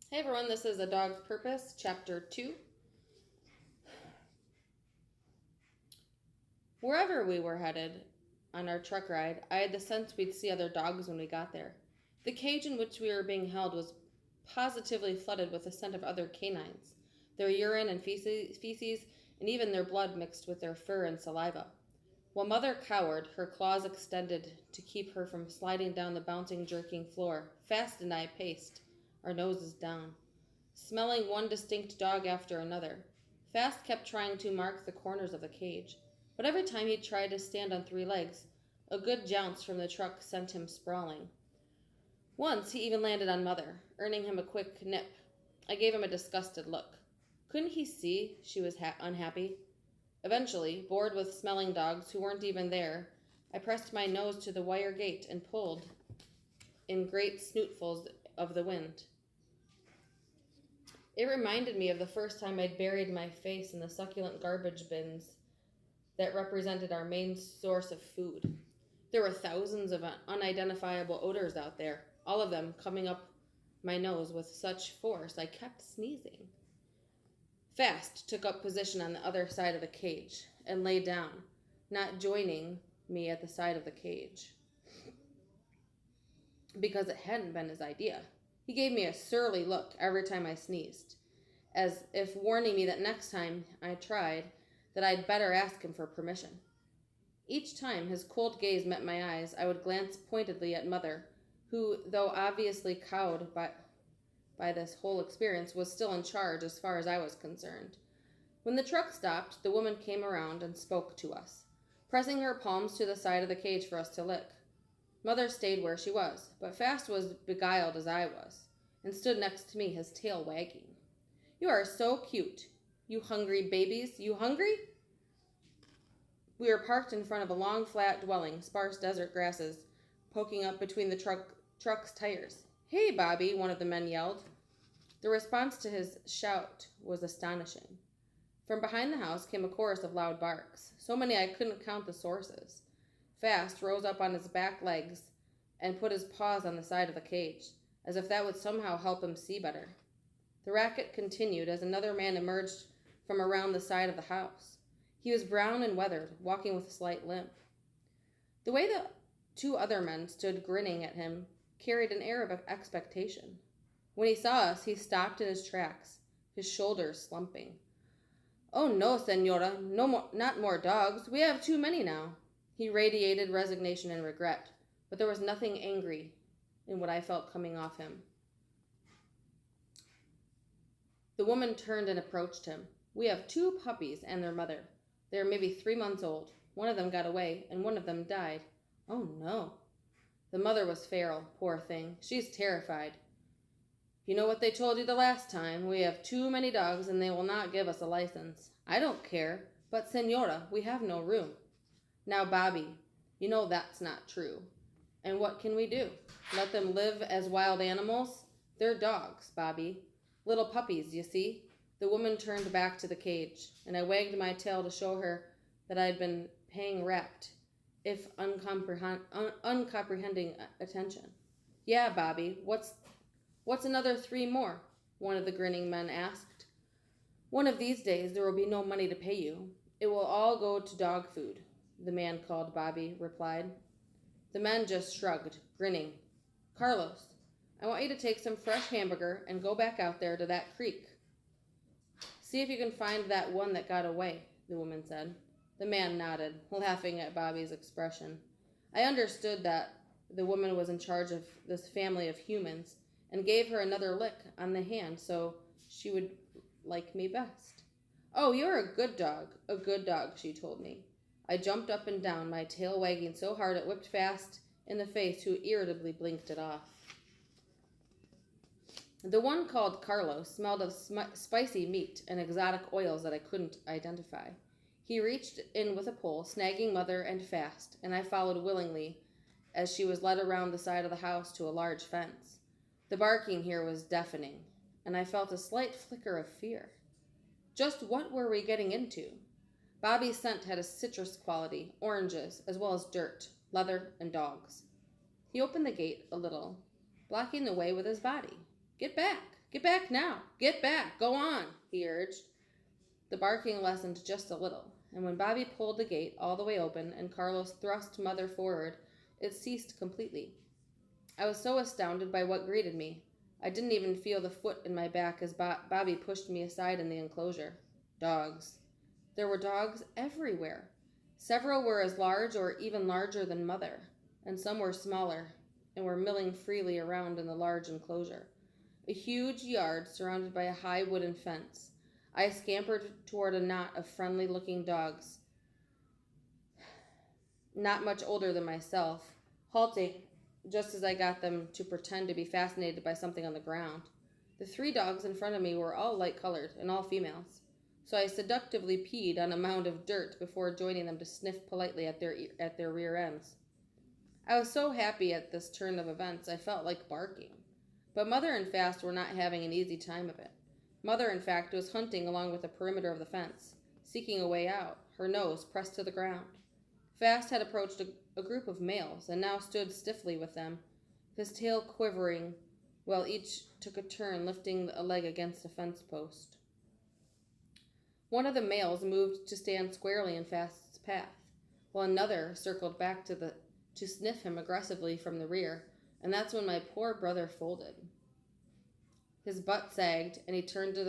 Hey everyone, this is A Dog's Purpose, Chapter 2. Wherever we were headed on our truck ride, I had the sense we'd see other dogs when we got there. The cage in which we were being held was positively flooded with the scent of other canines, their urine and feces, and even their blood mixed with their fur and saliva. While Mother cowered, her claws extended to keep her from sliding down the bouncing, jerking floor, Fast and I paced, our noses down, smelling one distinct dog after another. Fast kept trying to mark the corners of the cage, but every time he tried to stand on three legs, a good jounce from the truck sent him sprawling. Once he even landed on Mother, earning him a quick nip. I gave him a disgusted look. Couldn't he see she was unhappy? Eventually, bored with smelling dogs who weren't even there, I pressed my nose to the wire gate and pulled in great snootfuls of the wind. It reminded me of the first time I'd buried my face in the succulent garbage bins that represented our main source of food. There were thousands of unidentifiable odors out there, all of them coming up my nose with such force I kept sneezing. Fast took up position on the other side of the cage and lay down, not joining me at the side of the cage, because it hadn't been his idea. He gave me a surly look every time I sneezed, as if warning me that next time I tried, that I'd better ask him for permission. Each time his cold gaze met my eyes, I would glance pointedly at Mother, who, though obviously cowed by this whole experience, was still in charge as far as I was concerned. When the truck stopped, the woman came around and spoke to us, pressing her palms to the side of the cage for us to lick. Mother stayed where she was, but Fast was beguiled as I was, and stood next to me, his tail wagging. "You are so cute. You hungry babies. You hungry?" We were parked in front of a long, flat dwelling, sparse desert grasses poking up between the truck's tires. "Hey, Bobby," one of the men yelled. The response to his shout was astonishing. From behind the house came a chorus of loud barks, so many I couldn't count the sources. Fast rose up on his back legs and put his paws on the side of the cage, as if that would somehow help him see better. The racket continued as another man emerged from around the side of the house. He was brown and weathered, walking with a slight limp. The way the two other men stood grinning at him carried an air of expectation. When he saw us, he stopped in his tracks, his shoulders slumping. "Oh no, senora, not more dogs. We have too many now." He radiated resignation and regret, but there was nothing angry in what I felt coming off him. The woman turned and approached him. "We have two puppies and their mother. They are maybe 3 months old. One of them got away, and one of them died." "Oh no." "The mother was feral, poor thing. She's terrified. You know what they told you the last time. We have too many dogs, and they will not give us a license." "I don't care. But, senora, we have no room." "Now, Bobby, you know that's not true. And what can we do? Let them live as wild animals? They're dogs, Bobby. Little puppies, you see." The woman turned back to the cage, and I wagged my tail to show her that I had been paying rapt, if uncomprehending attention. "Yeah, Bobby, what's another 3 more?" one of the grinning men asked. "One of these days there will be no money to pay you. It will all go to dog food," the man called Bobby replied. The men just shrugged, grinning. "Carlos, I want you to take some fresh hamburger and go back out there to that creek. See if you can find that one that got away," the woman said. The man nodded, laughing at Bobby's expression. I understood that the woman was in charge of this family of humans, and gave her another lick on the hand so she would like me best. "Oh, you're a good dog, she told me. I jumped up and down, my tail wagging so hard it whipped Fast in the face, who irritably blinked it off. The one called Carlos smelled of spicy meat and exotic oils that I couldn't identify. He reached in with a pole, snagging Mother and Fast, and I followed willingly as she was led around the side of the house to a large fence. The barking here was deafening, and I felt a slight flicker of fear. Just what were we getting into? Bobby's scent had a citrus quality, oranges, as well as dirt, leather, and dogs. He opened the gate a little, blocking the way with his body. "Get back!" Get back now! Get back! Go on! He urged. The barking lessened just a little, and when Bobby pulled the gate all the way open and Carlos thrust Mother forward, it ceased completely. I was so astounded by what greeted me, I didn't even feel the foot in my back as Bobby pushed me aside in the enclosure. Dogs. There were dogs everywhere. Several were as large or even larger than Mother, and some were smaller and were milling freely around in the large enclosure. A huge yard surrounded by a high wooden fence. I scampered toward a knot of friendly-looking dogs, not much older than myself, halting just as I got them to pretend to be fascinated by something on the ground. The 3 dogs in front of me were all light-colored and all females, so I seductively peed on a mound of dirt before joining them to sniff politely at their rear ends. I was so happy at this turn of events I felt like barking. But Mother and Fast were not having an easy time of it. Mother, in fact, was hunting along with the perimeter of the fence, seeking a way out, her nose pressed to the ground. Fast had approached a group of males and now stood stiffly with them, his tail quivering while each took a turn lifting a leg against a fence post. One of the males moved to stand squarely in Fast's path, while another circled back to sniff him aggressively from the rear, and that's when my poor brother folded. His butt sagged, and he turned to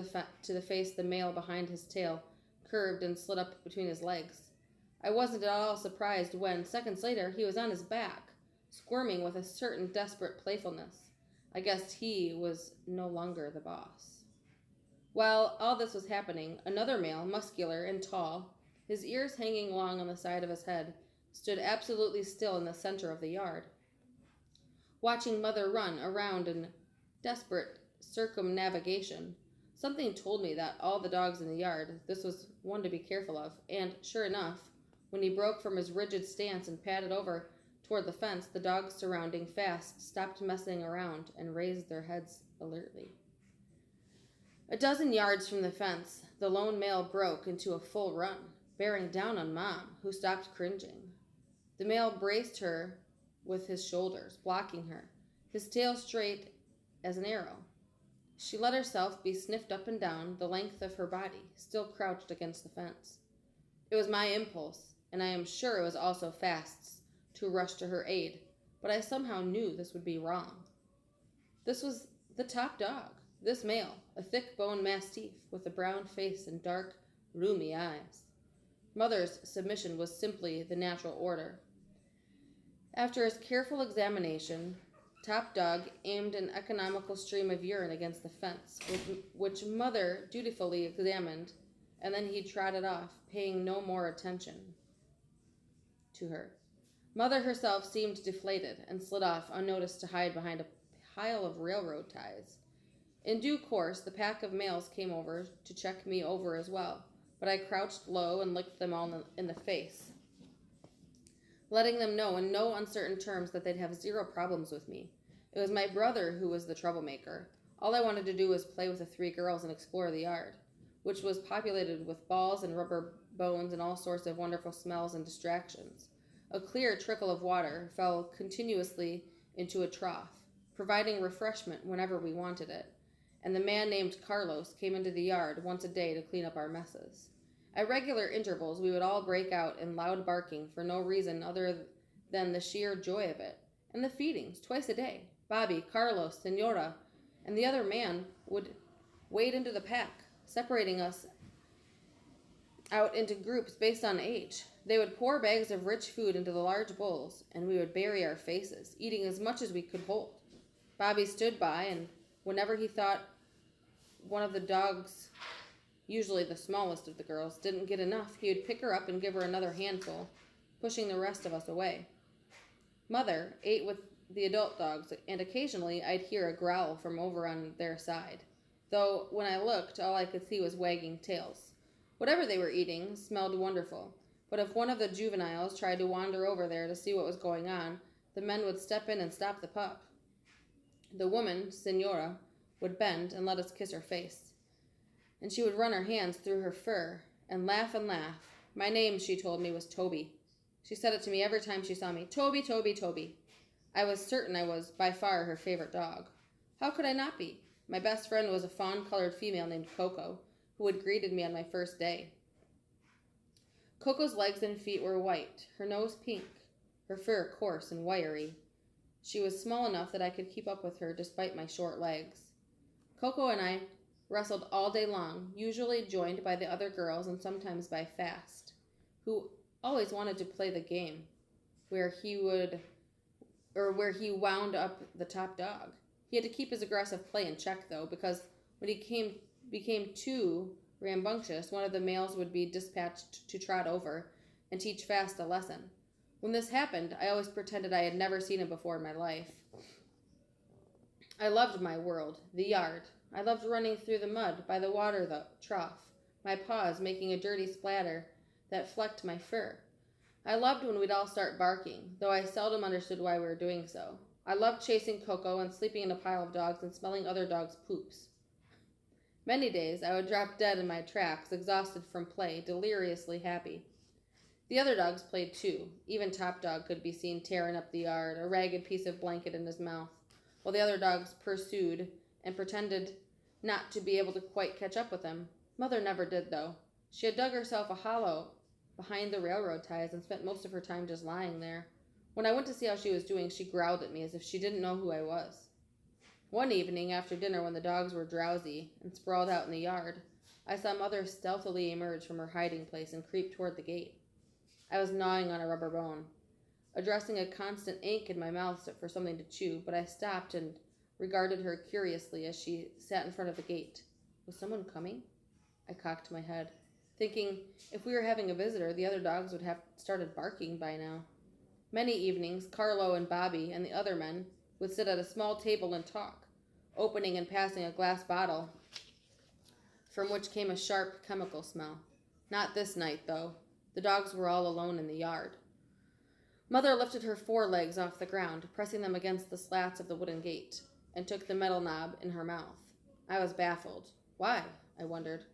the face the male behind his tail, curved and slid up between his legs. I wasn't at all surprised when, seconds later, he was on his back, squirming with a certain desperate playfulness. I guessed he was no longer the boss. While all this was happening, another male, muscular and tall, his ears hanging long on the side of his head, stood absolutely still in the center of the yard. Watching Mother run around in desperate circumnavigation, something told me that all the dogs in the yard, this was one to be careful of, and, sure enough, when he broke from his rigid stance and padded over toward the fence, the dogs surrounding Fast stopped messing around and raised their heads alertly. A dozen yards from the fence, the lone male broke into a full run, bearing down on Mom, who stopped cringing. The male braced her with his shoulders, blocking her, his tail straight as an arrow. She let herself be sniffed up and down the length of her body, still crouched against the fence. It was my impulse, and I am sure it was also Fast's, to rush to her aid, but I somehow knew this would be wrong. This was the top dog, this male, a thick-boned mastiff with a brown face and dark, rheumy eyes. Mother's submission was simply the natural order. After his careful examination, Top Dog aimed an economical stream of urine against the fence, which Mother dutifully examined, and then he trotted off, paying no more attention to her. Mother herself seemed deflated and slid off unnoticed to hide behind a pile of railroad ties. In due course, the pack of males came over to check me over as well, but I crouched low and licked them all in the face, letting them know in no uncertain terms that they'd have zero problems with me. It was my brother who was the troublemaker. All I wanted to do was play with the 3 girls and explore the yard, which was populated with balls and rubber bones and all sorts of wonderful smells and distractions. A clear trickle of water fell continuously into a trough, providing refreshment whenever we wanted it, and the man named Carlos came into the yard once a day to clean up our messes. At regular intervals, we would all break out in loud barking for no reason other than the sheer joy of it, and the feedings, twice a day. Bobby, Carlos, Senora, and the other man would wade into the pack, separating us out into groups based on age. They would pour bags of rich food into the large bowls, and we would bury our faces, eating as much as we could hold. Bobby stood by, and whenever he thought one of the dogs, usually the smallest of the girls, didn't get enough, he would pick her up and give her another handful, pushing the rest of us away. Mother ate with the adult dogs, and occasionally I'd hear a growl from over on their side, though when I looked, all I could see was wagging tails. Whatever they were eating smelled wonderful, but if one of the juveniles tried to wander over there to see what was going on, the men would step in and stop the pup. The woman, Senora, would bend and let us kiss her face, and she would run her hands through her fur and laugh and laugh. My name, she told me, was Toby. She said it to me every time she saw me. Toby, Toby, Toby. I was certain I was by far her favorite dog. How could I not be? My best friend was a fawn-colored female named Coco, who had greeted me on my first day. Coco's legs and feet were white, her nose pink, her fur coarse and wiry. She was small enough that I could keep up with her despite my short legs. Coco and I wrestled all day long, usually joined by the other girls and sometimes by Fast, who always wanted to play the game where he wound up the top dog. He had to keep his aggressive play in check, though, because when he became too rambunctious, one of the males would be dispatched to trot over and teach Fast a lesson. When this happened, I always pretended I had never seen him before in my life. I loved my world, the yard. I loved running through the mud by the water trough, my paws making a dirty splatter that flecked my fur. I loved when we'd all start barking, though I seldom understood why we were doing so. I loved chasing Coco and sleeping in a pile of dogs and smelling other dogs' poops. Many days I would drop dead in my tracks, exhausted from play, deliriously happy. The other dogs played too. Even Top Dog could be seen tearing up the yard, a ragged piece of blanket in his mouth, while the other dogs pursued and pretended not to be able to quite catch up with him. Mother never did, though. She had dug herself a hollow behind the railroad ties and spent most of her time just lying there. When I went to see how she was doing, she growled at me as if she didn't know who I was. One evening after dinner, when the dogs were drowsy and sprawled out in the yard, I saw Mother stealthily emerge from her hiding place and creep toward the gate. I was gnawing on a rubber bone, addressing a constant ache in my mouth for something to chew, but I stopped and regarded her curiously as she sat in front of the gate. Was someone coming? I cocked my head, thinking if we were having a visitor, the other dogs would have started barking by now. Many evenings, Carlo and Bobby and the other men would sit at a small table and talk, opening and passing a glass bottle from which came a sharp chemical smell. Not this night, though. The dogs were all alone in the yard. Mother lifted her forelegs off the ground, pressing them against the slats of the wooden gate, and took the metal knob in her mouth. I was baffled. Why? I wondered.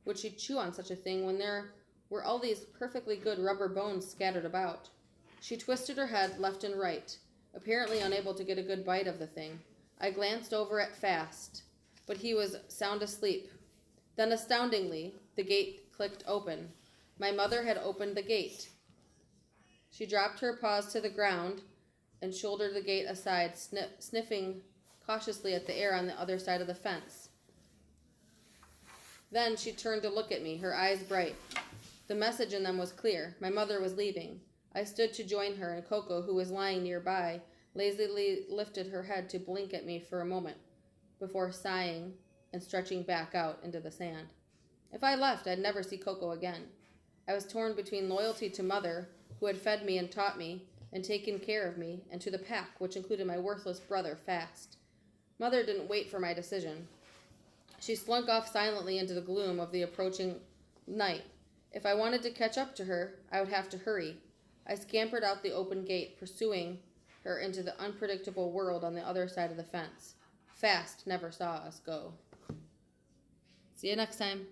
Would she chew on such a thing when there were all these perfectly good rubber bones scattered about? She twisted her head left and right, apparently unable to get a good bite of the thing. I glanced over at Fast, but he was sound asleep. Then, astoundingly, the gate clicked open. My mother had opened the gate. She dropped her paws to the ground and shouldered the gate aside, sniffing cautiously at the air on the other side of the fence. Then she turned to look at me, her eyes bright. The message in them was clear. My mother was leaving. I stood to join her, and Coco, who was lying nearby, lazily lifted her head to blink at me for a moment before sighing and stretching back out into the sand. If I left, I'd never see Coco again. I was torn between loyalty to Mother, who had fed me and taught me and taken care of me, and to the pack, which included my worthless brother, Fast. Mother didn't wait for my decision. She slunk off silently into the gloom of the approaching night. If I wanted to catch up to her, I would have to hurry. I scampered out the open gate, pursuing her into the unpredictable world on the other side of the fence. Fast never saw us go. See you next time.